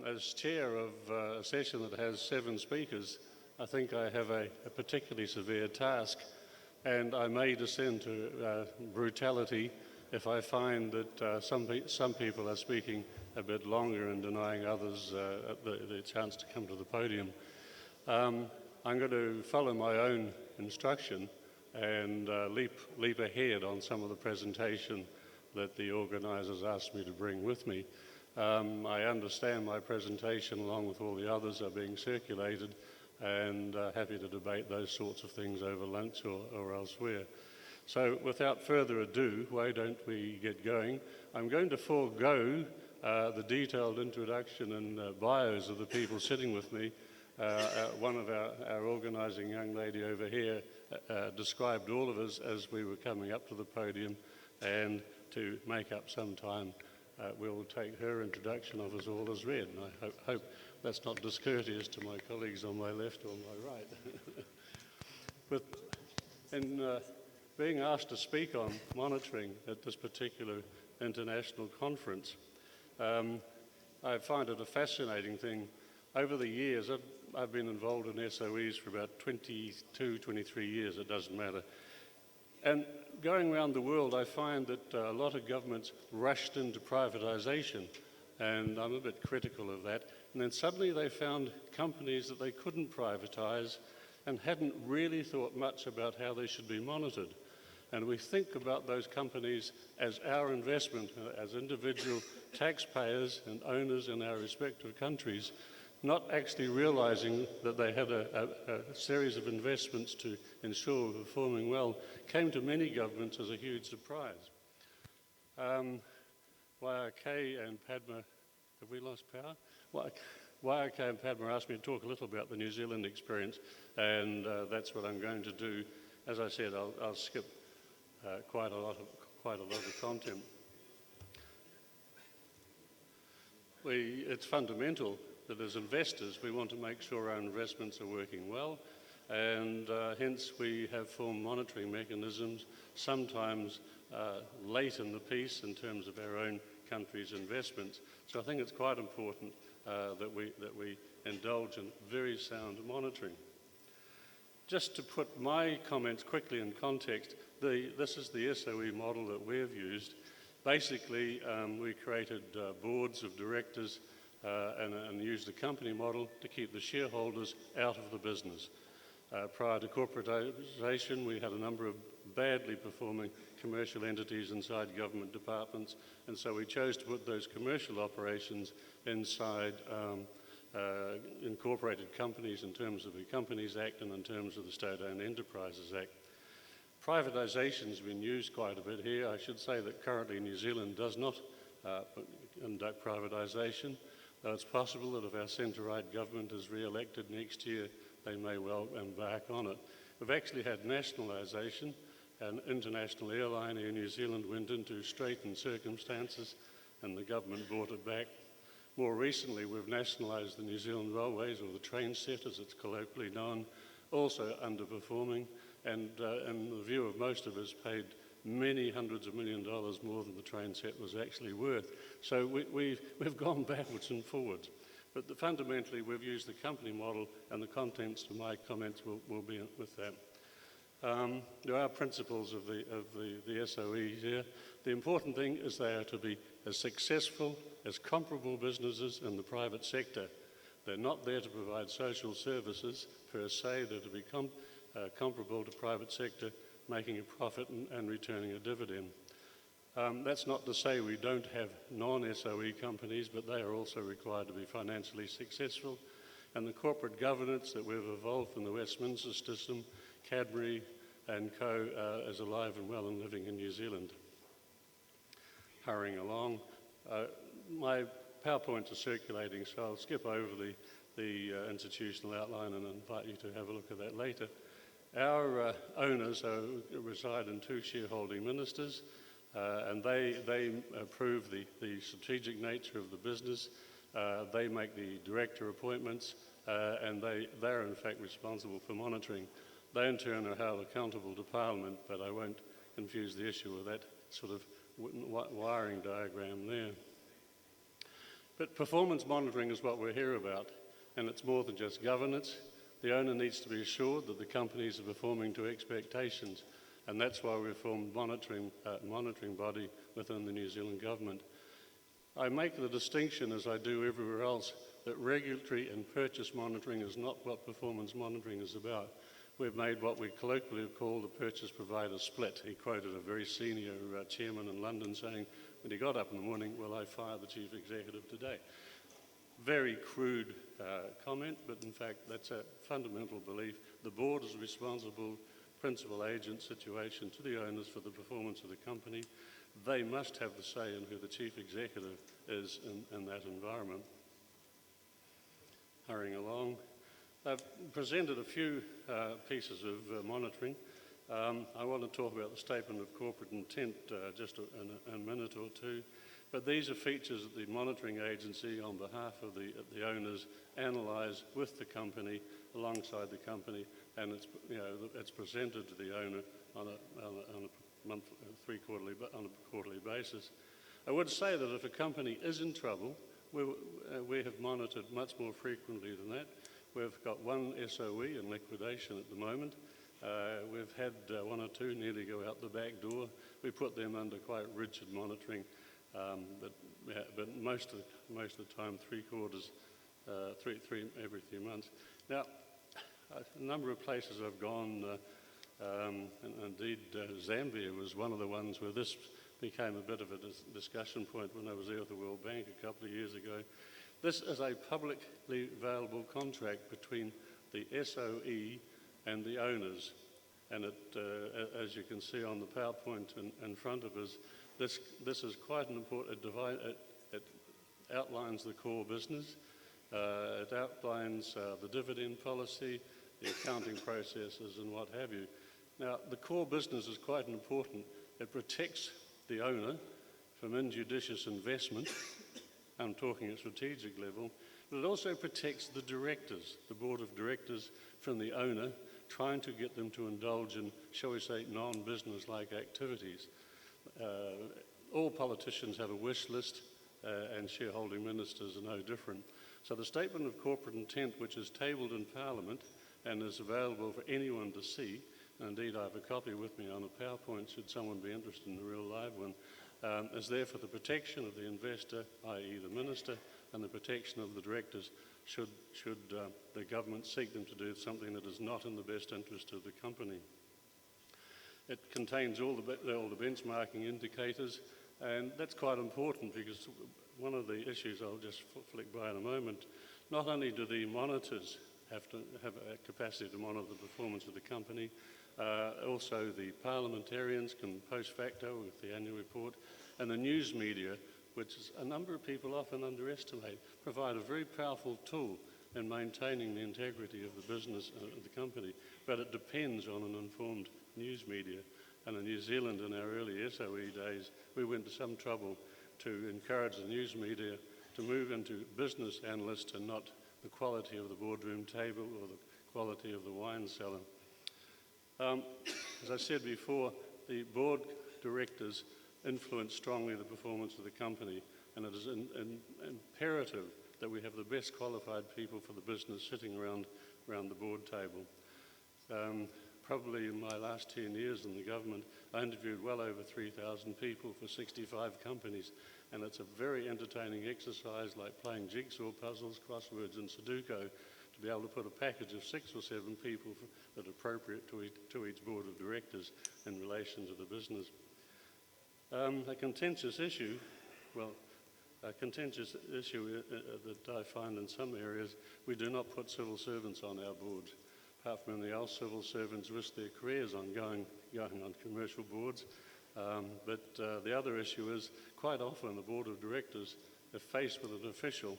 As chair of a session that has 7 speakers, I think I have a particularly severe task, and I may descend to brutality if I find that some people are speaking a bit longer and denying others the chance to come to the podium. I'm going to follow my own instruction and leap ahead on some of the presentation that the organisers asked me to bring with me. I understand my presentation, along with all the others, are being circulated, and happy to debate those sorts of things over lunch or elsewhere. So without further ado, why don't we get going? I'm going to forego the detailed introduction and bios of the people sitting with me. One of our organising young lady over here described all of us as we were coming up to the podium, and to make up some time, we'll take her introduction of us all as read. And I hope that's not discourteous to my colleagues on my left or my right. But in being asked to speak on monitoring at this particular international conference, I find it a fascinating thing. Over the years, I've been involved in SOEs for about 22, 23 years, it doesn't matter. And going around the world, I find that a lot of governments rushed into privatisation, and I'm a bit critical of that. And then suddenly they found companies that they couldn't privatise and hadn't really thought much about how they should be monitored. And we think about those companies as our investment, as individual taxpayers and owners in our respective countries, not actually realising that they had a series of investments to ensure we're performing well, came to many governments as a huge surprise. YRK and Padma, have we lost power? YRK and Padma asked me to talk a little about the New Zealand experience, and that's what I'm going to do. As I said, I'll skip quite a lot of content. It's fundamental that as investors we want to make sure our investments are working well, and hence we have formed monitoring mechanisms, sometimes late in the piece in terms of our own country's investments. So I think it's quite important that we indulge in very sound monitoring. Just to put my comments quickly in context, this is the SOE model that we've used. Basically, we created boards of directors and used a company model to keep the shareholders out of the business. Prior to corporatisation, we had a number of badly performing commercial entities inside government departments, and so we chose to put those commercial operations inside incorporated companies in terms of the Companies Act and in terms of the State-Owned Enterprises Act. Privatisation has been used quite a bit here. I should say that currently New Zealand does not conduct privatisation, though it's possible that if our centre-right government is re-elected next year, they may well embark on it. We've actually had nationalisation. An international airline, Air New Zealand, went into straitened circumstances and the government brought it back. More recently, we've nationalised the New Zealand Railways, or the train set as it's colloquially known, also underperforming, and in the view of most of us, paid many hundreds of $millions more than the train set was actually worth. So we've gone backwards and forwards. But fundamentally, we've used the company model, and the contents of my comments will be with that. There are principles of the SOEs here. The important thing is they are to be as successful as comparable businesses in the private sector. They're not there to provide social services per se. They're to be comparable to private sector, making a profit and returning a dividend. That's not to say we don't have non-SOE companies, but they are also required to be financially successful. And the corporate governance that we've evolved in the Westminster system, Cadbury and Co. Is alive and well and living in New Zealand. Hurrying along. My PowerPoints are circulating, so I'll skip over the institutional outline and invite you to have a look at that later. Our owners reside in 2 shareholding ministers, and they approve the strategic nature of the business. They make the director appointments, and they're in fact responsible for monitoring. They in turn are held accountable to Parliament, but I won't confuse the issue with that sort of wiring diagram there. But performance monitoring is what we're here about, and it's more than just governance. The owner needs to be assured that the companies are performing to expectations, and that's why we've formed monitoring body within the New Zealand government. I make the distinction, as I do everywhere else, that regulatory and purchase monitoring is not what performance monitoring is about. We've made what we colloquially call the purchase provider split. He quoted a very senior chairman in London saying, when he got up in the morning, "Will I fire the chief executive today?" Very crude comment, but in fact that's a fundamental belief. The board is a responsible principal agent situation to the owners for the performance of the company. They must have the say in who the chief executive is in that environment. Hurrying along. I've presented a few pieces of monitoring. I want to talk about the statement of corporate intent just in a minute or two. But these are features that the monitoring agency, on behalf of the owners, analyse with the company, alongside the company, and it's presented to the owner on a quarterly basis. I would say that if a company is in trouble, we have monitored much more frequently than that. We've got one SOE in liquidation at the moment. We've had one or two nearly go out the back door. We put them under quite rigid monitoring, but most of the time, every 3 months. Now, a number of places I've gone, and indeed Zambia was one of the ones where this became a bit of a discussion point when I was there with the World Bank a couple of years ago. This is a publicly available contract between the SOE and the owners, and as you can see on the PowerPoint in front of us, this is quite an important. It outlines the core business. It outlines the dividend policy, the accounting processes, and what have you. Now, the core business is quite important. It protects the owner from injudicious investment. I'm talking at strategic level, but it also protects the directors, the board of directors, from the owner, trying to get them to indulge in, shall we say, non-business-like activities. All politicians have a wish list, and shareholding ministers are no different. So the statement of corporate intent, which is tabled in Parliament and is available for anyone to see, and indeed I have a copy with me on a PowerPoint should someone be interested in the real live one, is there for the protection of the investor, i.e. the minister, and the protection of the directors should the government seek them to do something that is not in the best interest of the company. It contains all the benchmarking indicators, and that's quite important because one of the issues I'll just flick by in a moment, not only do the monitors have to have a capacity to monitor the performance of the company, also the parliamentarians can post facto with the annual report, and the news media, which is a number of people often underestimate, provide a very powerful tool in maintaining the integrity of the business of the company, but it depends on an informed news media. And in New Zealand, in our early SOE days, we went to some trouble to encourage the news media to move into business analysts and not the quality of the boardroom table or the quality of the wine cellar. As I said before, the board directors influence strongly the performance of the company, and it is imperative that we have the best qualified people for the business sitting around the board table. Probably in my last 10 years in the government, I interviewed well over 3,000 people for 65 companies, and it's a very entertaining exercise, like playing jigsaw puzzles, crosswords and Sudoku, to be able to put a package of 6 or 7 people that are appropriate to each board of directors in relation to the business. A contentious issue that I find in some areas, we do not put civil servants on our boards. Apart from anything else, civil servants risk their careers on going on commercial boards. But the other issue is, quite often the board of directors, if faced with an official,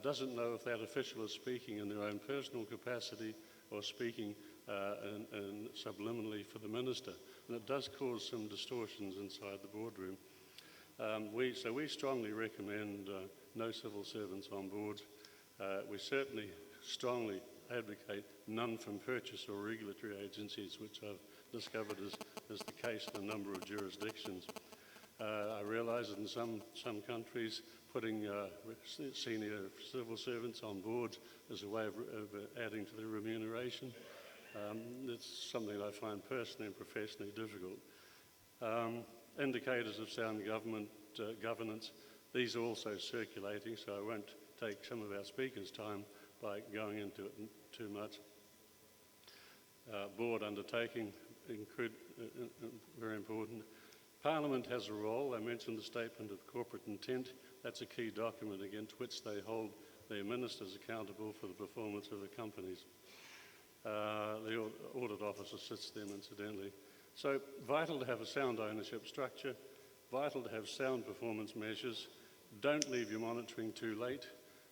doesn't know if that official is speaking in their own personal capacity or speaking subliminally for the minister. And it does cause some distortions inside the boardroom. So we strongly recommend no civil servants on boards. We certainly strongly advocate none from purchase or regulatory agencies, which I've discovered is the case in a number of jurisdictions. I realise that in some countries putting senior civil servants on board is a way of adding to their remuneration. It's something I find personally and professionally difficult. Indicators of sound governance, these are also circulating, so I won't take some of our speakers' time by going into it too much. Board undertaking, very important. Parliament has a role. I mentioned the statement of corporate intent. That's a key document against which they hold their ministers accountable for the performance of the companies. The audit office assists them, incidentally. So vital to have a sound ownership structure, vital to have sound performance measures. Don't leave your monitoring too late.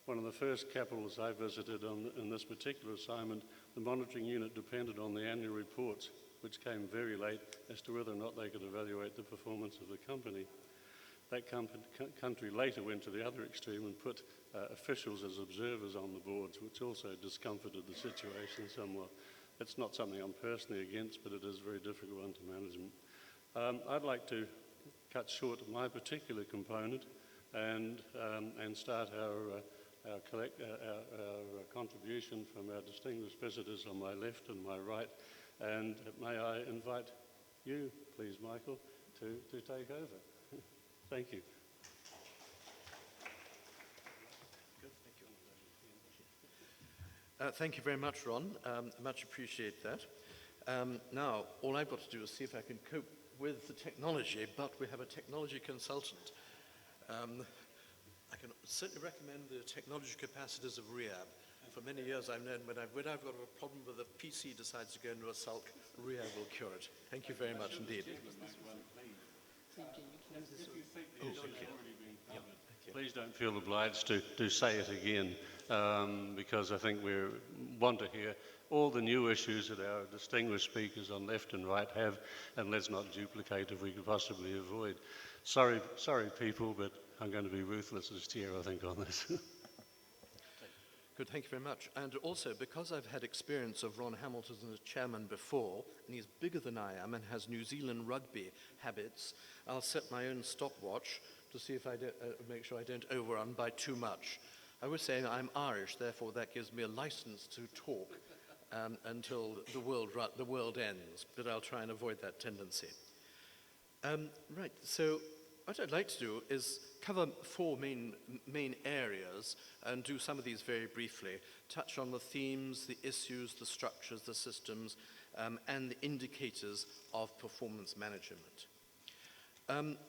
One of the first capitals I visited in this particular assignment, the monitoring unit depended on the annual reports, which came very late as to whether or not they could evaluate the performance of the company. That country later went to the other extreme and put officials as observers on the boards, which also discomforted the situation somewhat. It's not something I'm personally against, but it is a very difficult one to manage. I'd like to cut short my particular component and start our contribution from our distinguished visitors on my left and my right. And may I invite you, please, Michael, to take over. Thank you. Thank you very much, Ron. Much appreciate that. Now, all I've got to do is see if I can cope with the technology, but we have a technology consultant. I can certainly recommend the technology capacities of Rehab. For many years I've known when I've got a problem with a PC decides to go into a sulk, Rehab will cure it. Thank you very much indeed. Please don't feel obliged to say it again, because I think we want to hear all the new issues that our distinguished speakers on left and right have, and let's not duplicate if we could possibly avoid. Sorry people, but I'm going to be ruthless as chair, I think, on this. Good, thank you very much. And also, because I've had experience of Ron Hamilton as chairman before, and he's bigger than I am and has New Zealand rugby habits, I'll set my own stopwatch to see if I make sure I don't overrun by too much. I was saying I'm Irish, therefore that gives me a license to talk until the world ends, but I'll try and avoid that tendency. Right, so what I'd like to do is cover four main areas and do some of these very briefly, touch on the themes, the issues, the structures, the systems, and the indicators of performance management.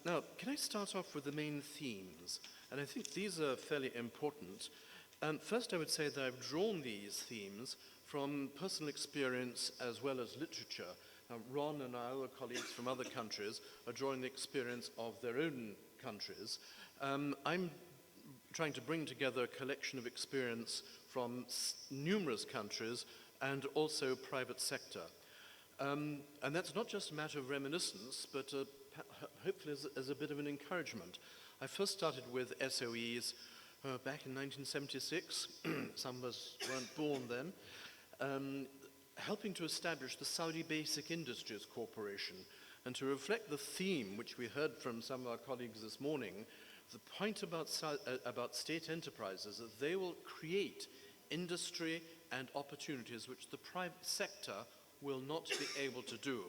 Now, can I start off with the main themes? And I think these are fairly important. First, I would say that I've drawn these themes from personal experience as well as literature. Ron and our other colleagues from other countries are drawing the experience of their own countries. I'm trying to bring together a collection of experience from numerous countries and also private sector. And that's not just a matter of reminiscence, but hopefully as a bit of an encouragement. I first started with SOEs back in 1976. Some of us weren't born then. Helping to establish the Saudi Basic Industries Corporation, and to reflect the theme which we heard from some of our colleagues this morning, the point about state enterprises is that they will create industry and opportunities which the private sector will not be able to do.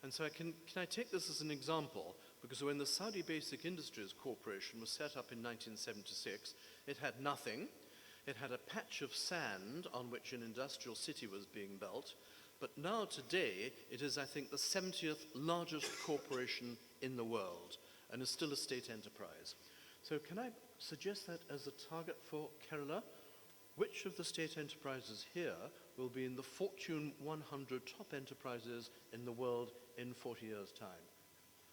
And so can I take this as an example? Because when the Saudi Basic Industries Corporation was set up in 1976, it had nothing. It had a patch of sand on which an industrial city was being built, but now today it is, I think, the 70th largest corporation in the world and is still a state enterprise. So can I suggest that as a target for Kerala? Which of the state enterprises here will be in the Fortune 100 top enterprises in the world in 40 years' time?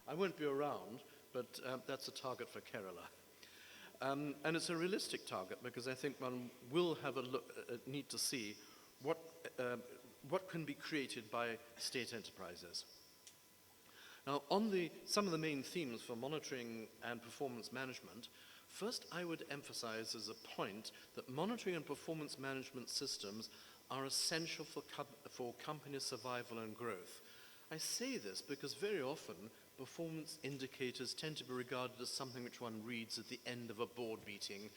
I won't be around, but that's a target for Kerala. And it's a realistic target because I think one will have a need to see what can be created by state enterprises. Now, on some of the main themes for monitoring and performance management, first I would emphasize as a point that monitoring and performance management systems are essential for company survival and growth. I say this because very often performance indicators tend to be regarded as something which one reads at the end of a board meeting,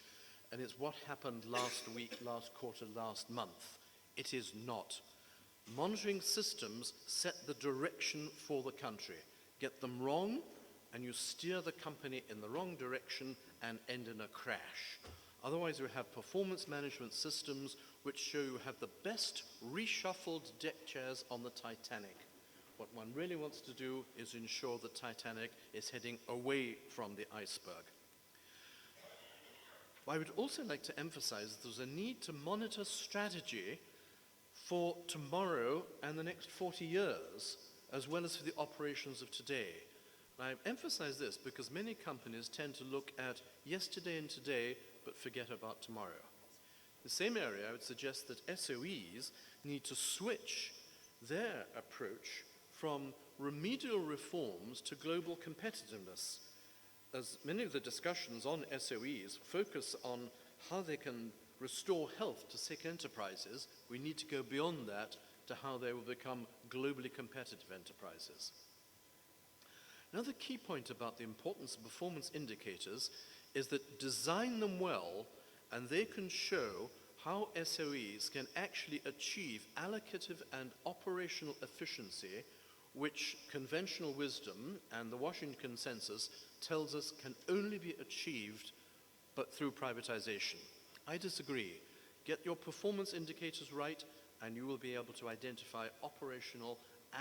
and it's what happened last week, last quarter, last month. It is not. Monitoring systems set the direction for the country. Get them wrong, and you steer the company in the wrong direction and end in a crash. Otherwise, you have performance management systems which show you have the best reshuffled deck chairs on the Titanic. What one really wants to do is ensure the Titanic is heading away from the iceberg. I would also like to emphasize that there's a need to monitor strategy for tomorrow and the next 40 years, as well as for the operations of today. And I emphasize this because many companies tend to look at yesterday and today, but forget about tomorrow. In the same area, I would suggest that SOEs need to switch their approach from remedial reforms to global competitiveness, as many of the discussions on SOEs focus on how they can restore health to sick enterprises. We need to go beyond that to how they will become globally competitive enterprises. Another key point about the importance of performance indicators is that design them well and they can show how SOEs can actually achieve allocative and operational efficiency, which conventional wisdom and the Washington Consensus tells us can only be achieved but through privatization. I disagree. Get your performance indicators right and you will be able to identify operational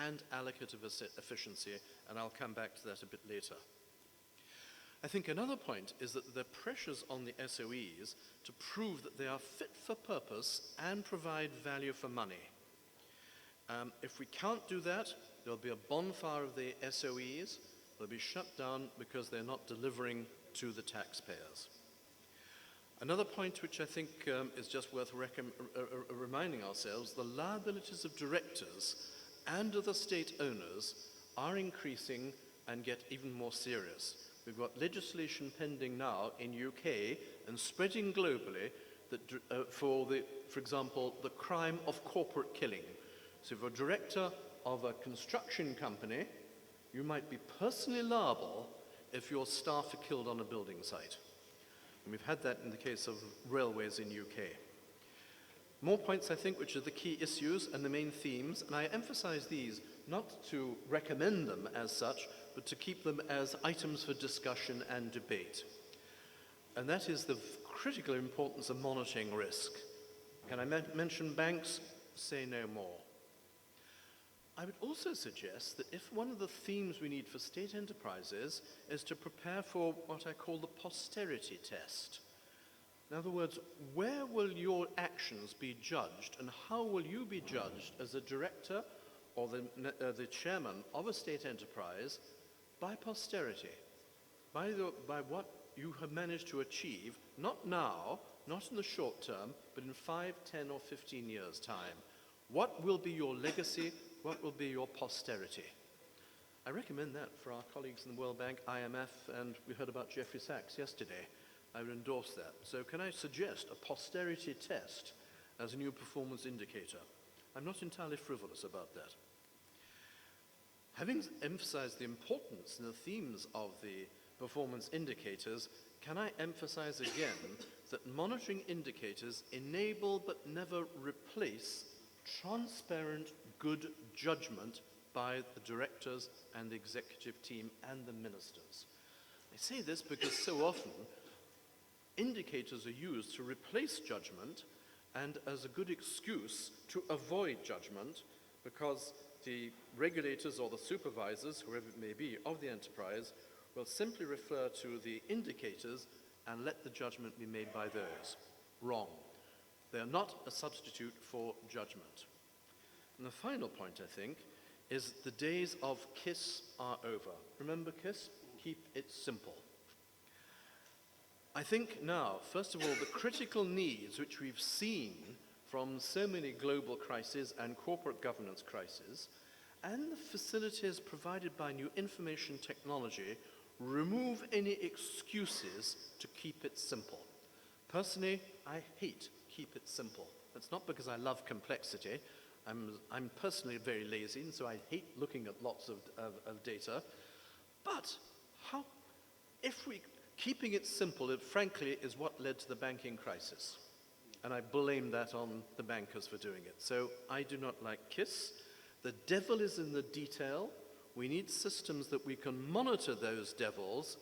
and allocative efficiency, and I'll come back to that a bit later. I think another point is that there are pressures on the SOEs to prove that they are fit for purpose and provide value for money. If we can't do that, there'll be a bonfire of the SOEs. They'll be shut down because they're not delivering to the taxpayers. Another point which I think is just worth reminding ourselves, the liabilities of directors and other state owners are increasing and get even more serious. We've got legislation pending now in UK and spreading globally that, for example, the crime of corporate killing. So if you're a director of a construction company, you might be personally liable if your staff are killed on a building site. And we've had that in the case of railways in UK. More points, I think, which are the key issues and the main themes, and I emphasize these not to recommend them as such, but to keep them as items for discussion and debate. And that is the critical importance of monitoring risk. Can I mention banks? Say no more. I would also suggest that if one of the themes we need for state enterprises is to prepare for what I call the posterity test. In other words, where will your actions be judged and how will you be judged as a director or the chairman of a state enterprise by posterity, by what you have managed to achieve, not now, not in the short term, but in 5, 10 or 15 years' time. What will be your legacy? What will be your posterity? I recommend that for our colleagues in the World Bank, IMF, and we heard about Jeffrey Sachs yesterday. I would endorse that. So can I suggest a posterity test as a new performance indicator? I'm not entirely frivolous about that. Having emphasized the importance and the themes of the performance indicators, can I emphasize again that monitoring indicators enable but never replace transparent, good judgment by the directors and the executive team and the ministers. I say this because so often indicators are used to replace judgment and as a good excuse to avoid judgment because the regulators or the supervisors, whoever it may be, of the enterprise will simply refer to the indicators and let the judgment be made by those. Wrong. They are not a substitute for judgment. And the final point, I think, is the days of KISS are over. Remember KISS? Keep it simple. I think now, first of all, the critical needs which we've seen from so many global crises and corporate governance crises, and the facilities provided by new information technology remove any excuses to keep it simple. Personally, I hate keep it simple. It's not because I love complexity. I'm personally very lazy, and so I hate looking at lots of data. But how, if we, keeping it simple, it frankly is what led to the banking crisis. And I blame that on the bankers for doing it. So I do not like KISS. The devil is in the detail. We need systems that we can monitor those devils,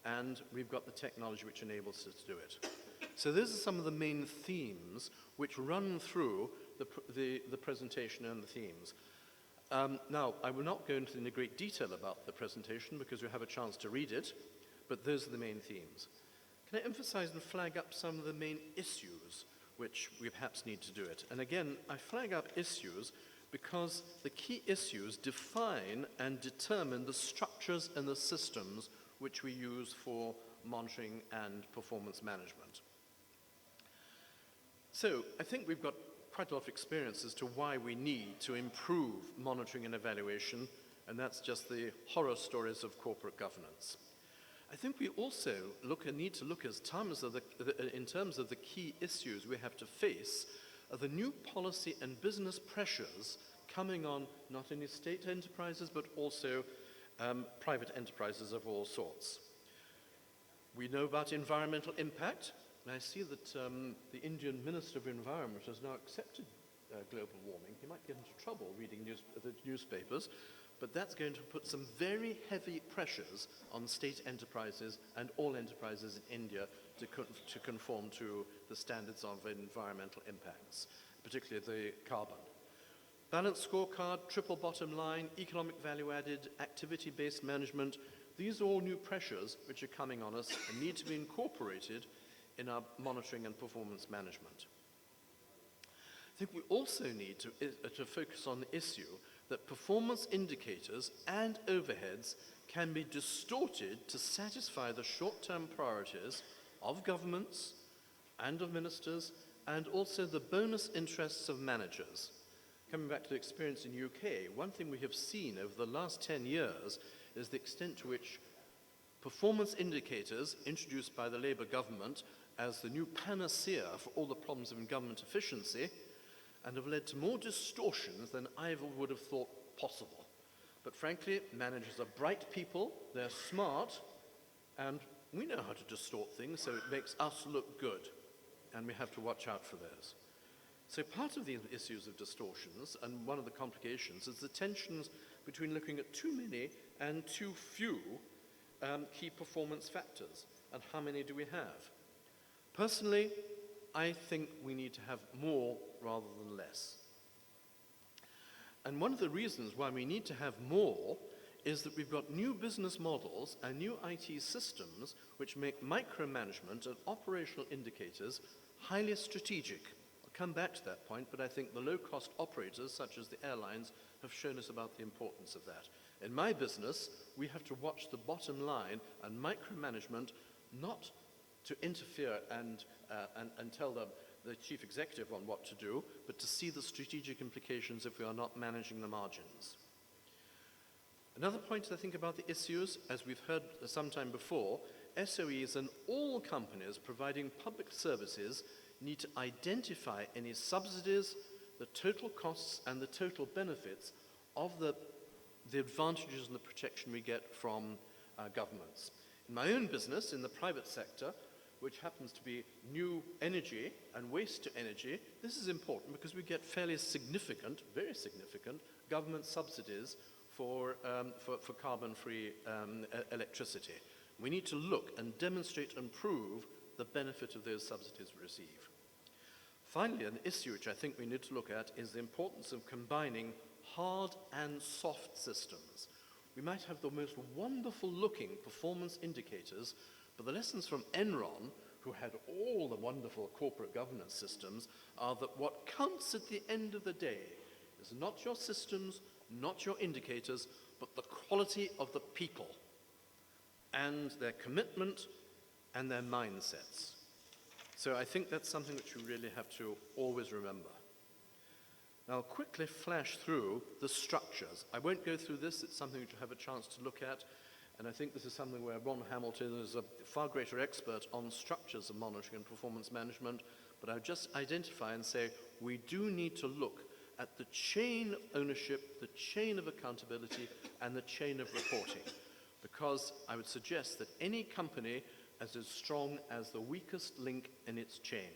and we've got the technology which enables us to do it. So those are some of the main themes which run through the presentation and the themes. Now, I will not go into any great detail about the presentation because you have a chance to read it, but those are the main themes. Can I emphasize and flag up some of the main issues which we perhaps need to do it? And again, I flag up issues because the key issues define and determine the structures and the systems which we use for monitoring and performance management. So I think we've got quite a lot of experience as to why we need to improve monitoring and evaluation, and that's just the horror stories of corporate governance. I think we also need to look in terms of the key issues we have to face are the new policy and business pressures coming on not only state enterprises but also private enterprises of all sorts. We know about environmental impact, and I see that the Indian Minister of Environment has now accepted global warming. He might get into trouble reading the newspapers, but that's going to put some very heavy pressures on state enterprises and all enterprises in India to conform to the standards of environmental impacts, particularly the carbon. Balanced scorecard, triple bottom line, economic value added, activity-based management, these are all new pressures which are coming on us and need to be incorporated in our monitoring and performance management. I think we also need to focus on the issue that performance indicators and overheads can be distorted to satisfy the short-term priorities of governments and of ministers, and also the bonus interests of managers. Coming back to the experience in UK, one thing we have seen over the last 10 years is the extent to which performance indicators introduced by the Labour government as the new panacea for all the problems of government efficiency, and have led to more distortions than I ever would have thought possible. But frankly, managers are bright people, they're smart, and we know how to distort things, so it makes us look good, and we have to watch out for those. So part of the issues of distortions, and one of the complications, is the tensions between looking at too many and too few key performance factors, and how many do we have? Personally, I think we need to have more rather than less. And one of the reasons why we need to have more is that we've got new business models and new IT systems which make micromanagement and operational indicators highly strategic. I'll come back to that point, but I think the low-cost operators, such as the airlines, have shown us about the importance of that. In my business, we have to watch the bottom line and micromanagement, not to interfere and tell the chief executive on what to do, but to see the strategic implications if we are not managing the margins. Another point I think about the issues, as we've heard sometime before, SOEs and all companies providing public services need to identify any subsidies, the total costs and the total benefits of the advantages and the protection we get from governments. In my own business, in the private sector, which happens to be new energy and waste to energy, this is important because we get fairly significant, very significant, government subsidies for carbon-free electricity. We need to look and demonstrate and prove the benefit of those subsidies we receive. Finally, an issue which I think we need to look at is the importance of combining hard and soft systems. We might have the most wonderful looking performance indicators, but the lessons from Enron, who had all the wonderful corporate governance systems, are that what counts at the end of the day is not your systems, not your indicators, but the quality of the people and their commitment and their mindsets. So I think that's something which we really have to always remember. Now I'll quickly flash through the structures. I won't go through this, it's something which you have a chance to look at, and I think this is something where Ron Hamilton is a far greater expert on structures of monitoring and performance management, but I'll just identify and say we do need to look at the chain of ownership, the chain of accountability, and the chain of reporting. because I would suggest that any company is as strong as the weakest link in its chain.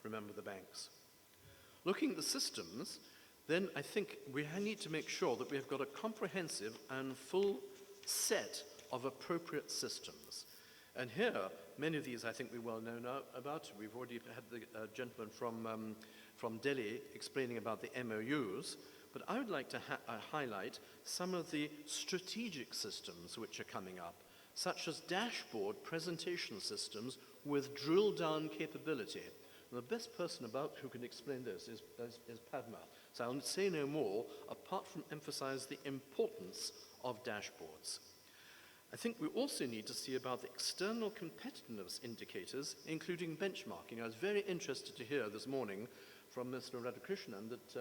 Remember the banks. Looking at the systems, then I think we need to make sure that we have got a comprehensive and full set of appropriate systems. And here, many of these I think we well know now about. We've already had the gentleman from Delhi explaining about the MOUs, but I would like to highlight some of the strategic systems which are coming up, such as dashboard presentation systems with drill-down capability. And the best person about who can explain this is Padma. So I'll say no more, apart from emphasize the importance of dashboards. I think we also need to see about the external competitiveness indicators, including benchmarking. I was very interested to hear this morning from Mr. Radhakrishnan that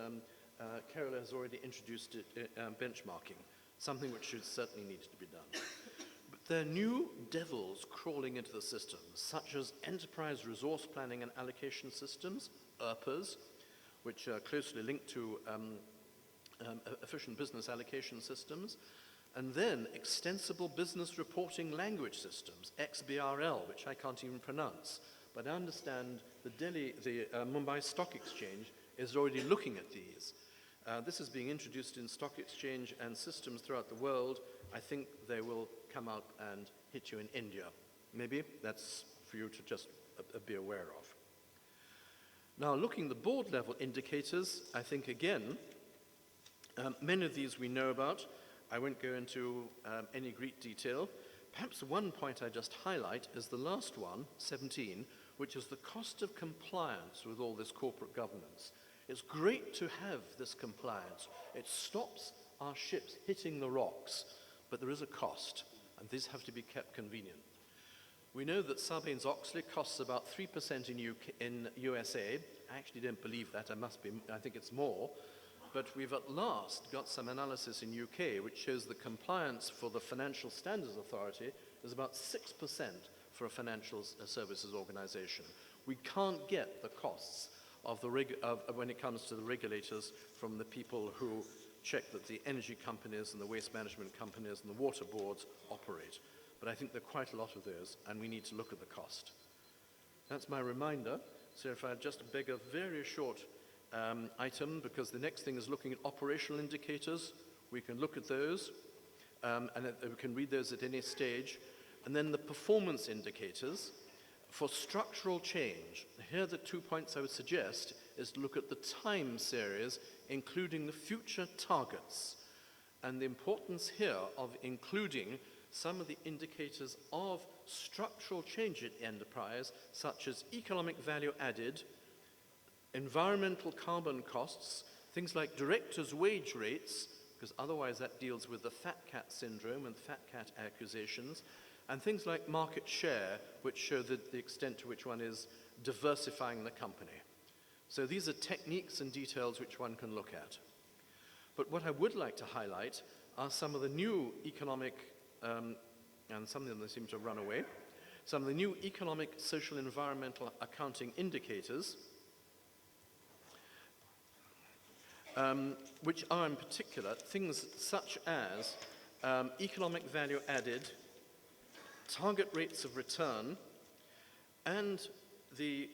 Kerala has already introduced benchmarking, something which should certainly need to be done. But there are new devils crawling into the system, such as enterprise resource planning and allocation systems, ERPAs, which are closely linked to efficient business allocation systems, and then extensible business reporting language systems, XBRL, which I can't even pronounce. But I understand the Mumbai Stock Exchange is already looking at these. This is being introduced in stock exchange and systems throughout the world. I think they will come out and hit you in India. Maybe that's for you to just be aware of. Now, looking at the board level indicators, I think again, many of these we know about. I won't go into any great detail. Perhaps one point I just highlight is the last one, 17, which is the cost of compliance with all this corporate governance. It's great to have this compliance. It stops our ships hitting the rocks, but there is a cost, and these have to be kept convenient. We know that Sarbanes-Oxley costs about 3% in USA. I actually don't believe that. I think it's more. But we've at last got some analysis in UK which shows the compliance for the Financial Standards Authority is about 6% for a financial services organization. We can't get the costs of when it comes to the regulators from the people who check that the energy companies and the waste management companies and the water boards operate. But I think there are quite a lot of those, and we need to look at the cost. That's my reminder. So if I just beg a very short item, because the next thing is looking at operational indicators. We can look at those, and we can read those at any stage. And then the performance indicators for structural change. Here are the 2 points I would suggest is to look at the time series, including the future targets, and the importance here of including some of the indicators of structural change at enterprise, such as economic value added, environmental carbon costs, things like directors' wage rates, because otherwise that deals with the fat cat syndrome and fat cat accusations, and things like market share, which show the extent to which one is diversifying the company. So these are techniques and details which one can look at. But what I would like to highlight are some of the new economic, and some of them seem to have run away, some of the new economic, social, environmental accounting indicators, which are in particular things such as economic value added, target rates of return, and the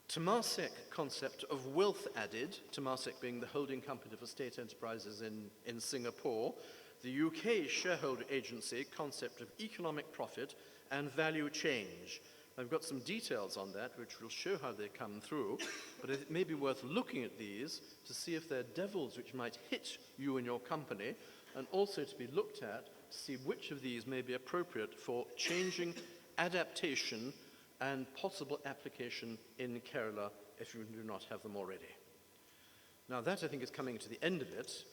Temasek concept of wealth added, Temasek being the holding company for state enterprises in Singapore, the UK shareholder agency concept of economic profit and value change. I've got some details on that which will show how they come through, but it may be worth looking at these to see if they're devils which might hit you and your company, and also to be looked at to see which of these may be appropriate for changing, adaptation, and possible application in Kerala if you do not have them already. Now that I think is coming to the end of it,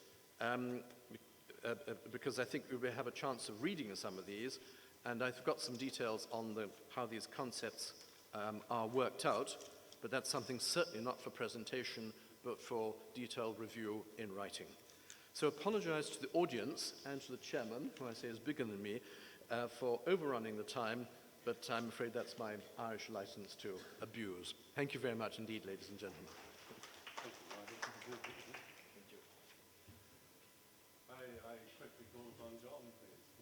because I think we will have a chance of reading some of these, and I've got some details on how these concepts are worked out, but that's something certainly not for presentation, but for detailed review in writing. So apologize to the audience and to the chairman, who I say is bigger than me, for overrunning the time, but I'm afraid that's my Irish license to abuse. Thank you very much indeed, ladies and gentlemen. I quickly call upon John, please.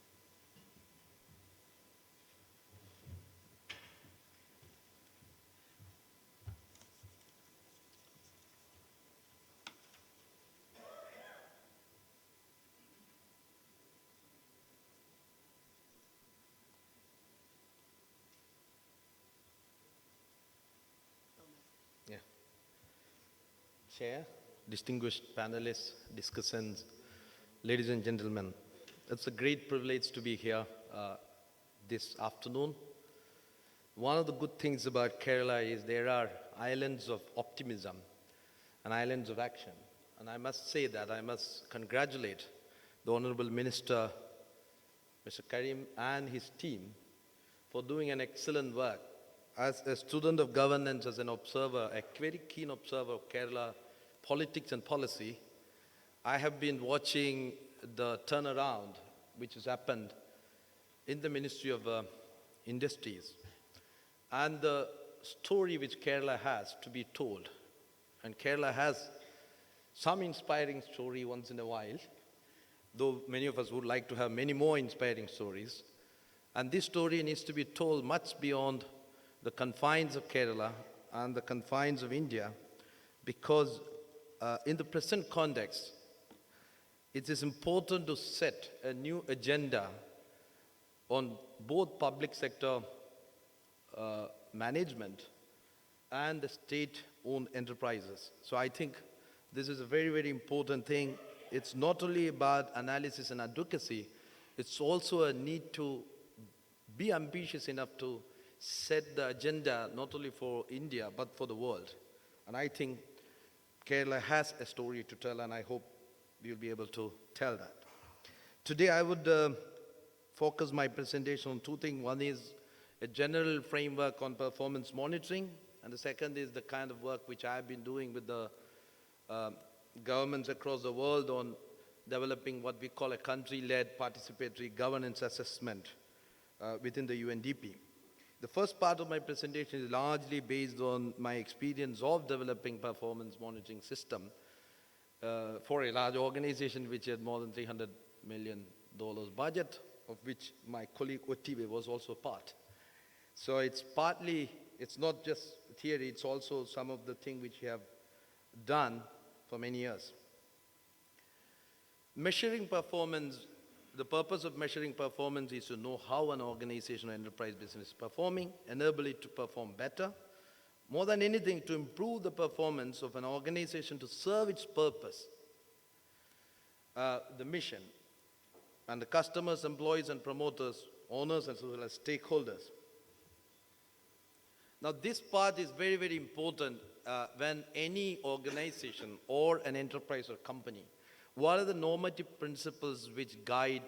Yeah. Chair, distinguished panelists, discussants, ladies and gentlemen, it's a great privilege to be here this afternoon. One of the good things about Kerala is there are islands of optimism and islands of action. And I must say that I must congratulate the Honorable Minister, Mr. Karim, and his team for doing an excellent work. As a student of governance, as an observer, a very keen observer of Kerala politics and policy, I have been watching the turnaround which has happened in the Ministry of Industries and the story which Kerala has to be told. And Kerala has some inspiring story once in a while, though many of us would like to have many more inspiring stories. And this story needs to be told much beyond the confines of Kerala and the confines of India, because in the present context, it is important to set a new agenda on both public sector management and the state-owned enterprises. So I think this is a very, very important thing. It's not only about analysis and advocacy, it's also a need to be ambitious enough to set the agenda not only for India, but for the world. And I think Kerala has a story to tell, and I hope we'll be able to tell that. Today I would focus my presentation on two things. One is a general framework on performance monitoring, and the second is the kind of work which I've been doing with the governments across the world on developing what we call a country-led participatory governance assessment within the UNDP. The first part of my presentation is largely based on my experience of developing performance monitoring system for a large organization which had more than $300 million budget, of which my colleague Otibe was also part. So it's partly, it's not just theory, it's also some of the things which we have done for many years. Measuring performance, the purpose of measuring performance is to know how an organization or enterprise business is performing, enable it to perform better. More than anything, to improve the performance of an organization to serve its purpose, the mission, and the customers, employees, and promoters, owners, as well as stakeholders. Now, this part is very, very important when any organization or an enterprise or company, what are the normative principles which guide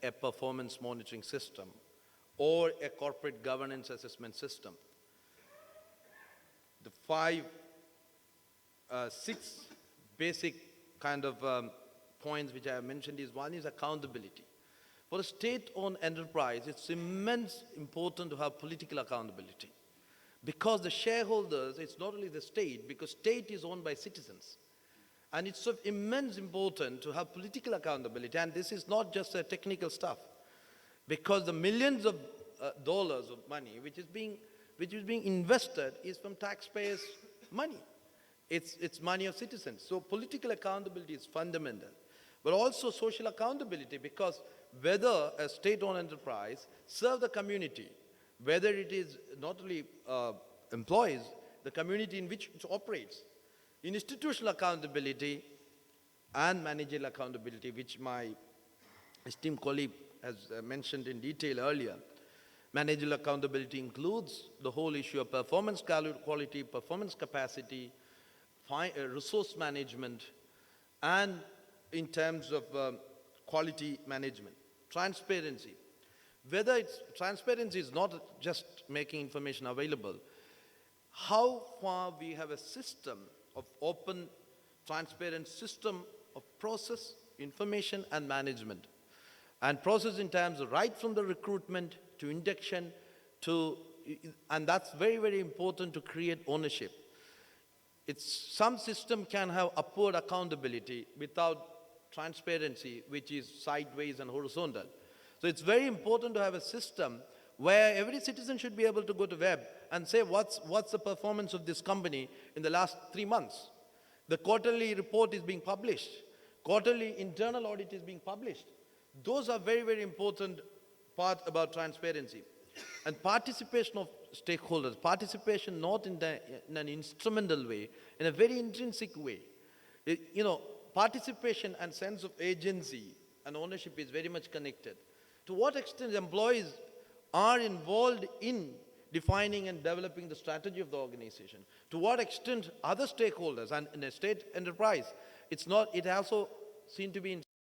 a performance monitoring system or a corporate governance assessment system? The six basic kind of points which I have mentioned is, one is accountability. For a state-owned enterprise, it's immense important to have political accountability, because the shareholders, it's not only the state, because state is owned by citizens. And it's of immense importance to have political accountability, and this is not just a technical stuff, because the millions of dollars of money which is being invested is from taxpayers' money. It's money of citizens. So political accountability is fundamental, but also social accountability, because whether a state-owned enterprise serves the community, whether it is not only employees, the community in which it operates, institutional accountability and managerial accountability, which my esteemed colleague has mentioned in detail earlier. Managerial accountability includes the whole issue of performance quality, performance capacity, resource management, and in terms of quality management. Transparency. Transparency is not just making information available. How far we have a system of open, transparent system of process, information, and management. And process in terms of right from the recruitment to induction and that's very, very important to create ownership. Some system can have upward accountability without transparency, which is sideways and horizontal. So it's very important to have a system where every citizen should be able to go to web and say, what's the performance of this company in the last 3 months? The quarterly report is being published. Quarterly internal audit is being published. Those are very, very important part about transparency. And participation of stakeholders, participation not in an instrumental way, in a very intrinsic way. Participation and sense of agency and ownership is very much connected. To what extent employees are involved in defining and developing the strategy of the organization? To what extent other stakeholders, and in a state enterprise, it also seen to be in